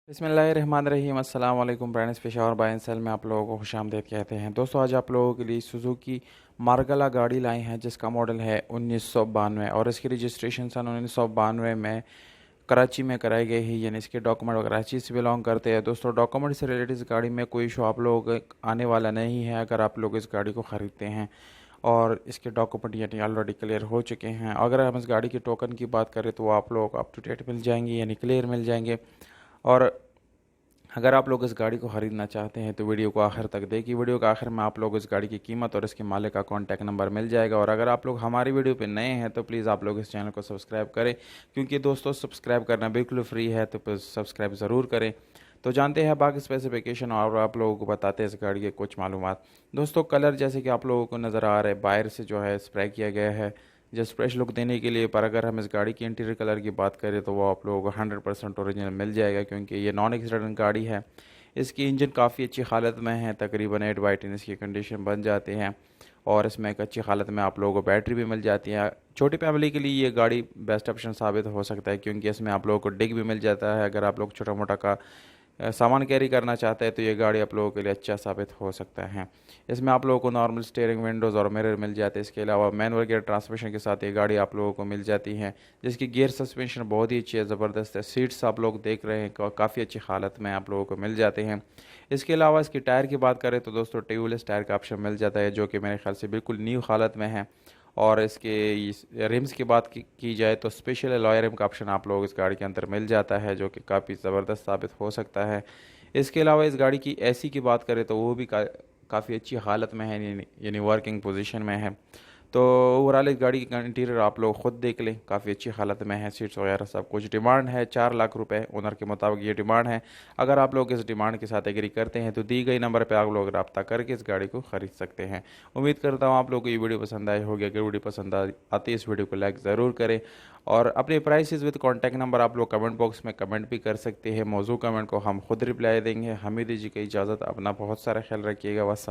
बिस्मिल्लाहिर्रहमानिर्रहीम अस्सलाम वालेकुम brand Peshawar buy and sale में आप लोगों को खुशामदीद कहते हैं। दोस्तों आज आप लोगों के लिए सुजुकी मार्गला गाड़ी लाए हैं जिसका मॉडल है 1992 और इसकी रजिस्ट्रेशन सन 1992 में कराची में कराई गई है, यानी इसके डॉक्यूमेंट कराची से बिलोंग करते हैं। दोस्तों डॉक्यूमेंट से रिलेटेड इस गाड़ी में कोई इशू आप लोगों को आने वाला नहीं है अगर आप लोग इस गाड़ी को ख़रीदते हैं और इसके डॉक्यूमेंट यानी ऑलरेडी क्लियर हो चुके हैं। अगर हम इस गाड़ी के टोकन की बात करें तो वो आप लोगों को अप टू डेट मिल जाएंगे यानी क्लियर मिल जाएंगे। और अगर आप लोग इस गाड़ी को ख़रीदना चाहते हैं तो वीडियो को आखिर तक देखिए। वीडियो के आखिर में आप लोग इस गाड़ी की कीमत और इसके मालिक का कॉन्टैक्ट नंबर मिल जाएगा। और अगर आप लोग हमारी वीडियो पे नए हैं तो प्लीज़ आप लोग इस चैनल को सब्सक्राइब करें, क्योंकि दोस्तों सब्सक्राइब करना बिल्कुल फ्री है, तो प्लीज़ सब्सक्राइब ज़रूर करें। तो जानते हैं बाकी स्पेसिफिकेशन और आप लोगों को बताते हैं इस गाड़ी के कुछ मालूमात। दोस्तों कलर जैसे कि आप लोगों को नज़र आ रहा है बाहर से जो है स्प्रे किया गया है जस्ट फ्रेश लुक देने के लिए, पर अगर हम इस गाड़ी की इंटीरियर कलर की बात करें तो वो आप लोगों को 100% ओरिजिनल मिल जाएगा, क्योंकि ये नॉन एक्सीडेंट गाड़ी है। इसकी इंजन काफ़ी अच्छी हालत में है, तकरीबन 8/10 इसकी कंडीशन बन जाते हैं और इसमें एक अच्छी हालत में आप लोगों को बैटरी भी मिल जाती है। छोटी फैमिली के लिए ये गाड़ी बेस्ट ऑप्शन साबित हो सकता है, क्योंकि इसमें आप लोगों को डिग भी मिल जाता है। अगर आप लोग छोटा मोटा का सामान कैरी करना चाहते हैं तो ये गाड़ी आप लोगों के लिए अच्छा साबित हो सकता है। इसमें आप लोगों को नॉर्मल स्टीयरिंग विंडोज़ और मिरर मिल जाते हैं। इसके अलावा मैनुअल गियर ट्रांसमिशन के साथ ये गाड़ी आप लोगों को मिल जाती है, जिसकी गियर सस्पेंशन बहुत ही अच्छी है, ज़बरदस्त है। सीट्स आप लोग देख रहे हैं काफ़ी अच्छी हालत में आप लोगों को मिल जाते हैं। इसके अलावा इसकी टायर की बात करें तो दोस्तों ट्यूबलेस टायर का ऑप्शन मिल जाता है, जो कि मेरे ख्याल से बिल्कुल न्यू हालत में है। और इसके रिम्स की बात की जाए तो स्पेशल अलॉय रिम का ऑप्शन आप लोग इस गाड़ी के अंदर मिल जाता है, जो कि काफ़ी ज़बरदस्त साबित हो सकता है। इसके अलावा इस गाड़ी की एसी की बात करें तो वो भी काफ़ी अच्छी हालत में है, यानी वर्किंग पोजीशन में है। तो ओवरऑल इस गाड़ी की इंटीरियर आप लोग खुद देख लें, काफ़ी अच्छी हालत में है, सीट्स वगैरह सब कुछ। डिमांड है 4 लाख रुपए, ओनर के मुताबिक ये डिमांड है। अगर आप लोग इस डिमांड के साथ एग्री करते हैं तो दी गई नंबर पे आप लोग रब्ता करके इस गाड़ी को ख़रीद सकते हैं। उम्मीद करता हूँ आप लोग को ये वीडियो पसंद आई होगी। अगर वीडियो पसंद आती है इस वीडियो को लाइक ज़रूर करें और अपने प्राइसेस विद कॉन्टैक्ट नंबर आप लोग कमेंट बॉक्स में कमेंट भी कर सकते हैं। मौजूद कमेंट को हम खुद रिप्लाई देंगे। हमें दीजिए इजाज़त, अपना बहुत सारा ख्याल रखिएगा। बस।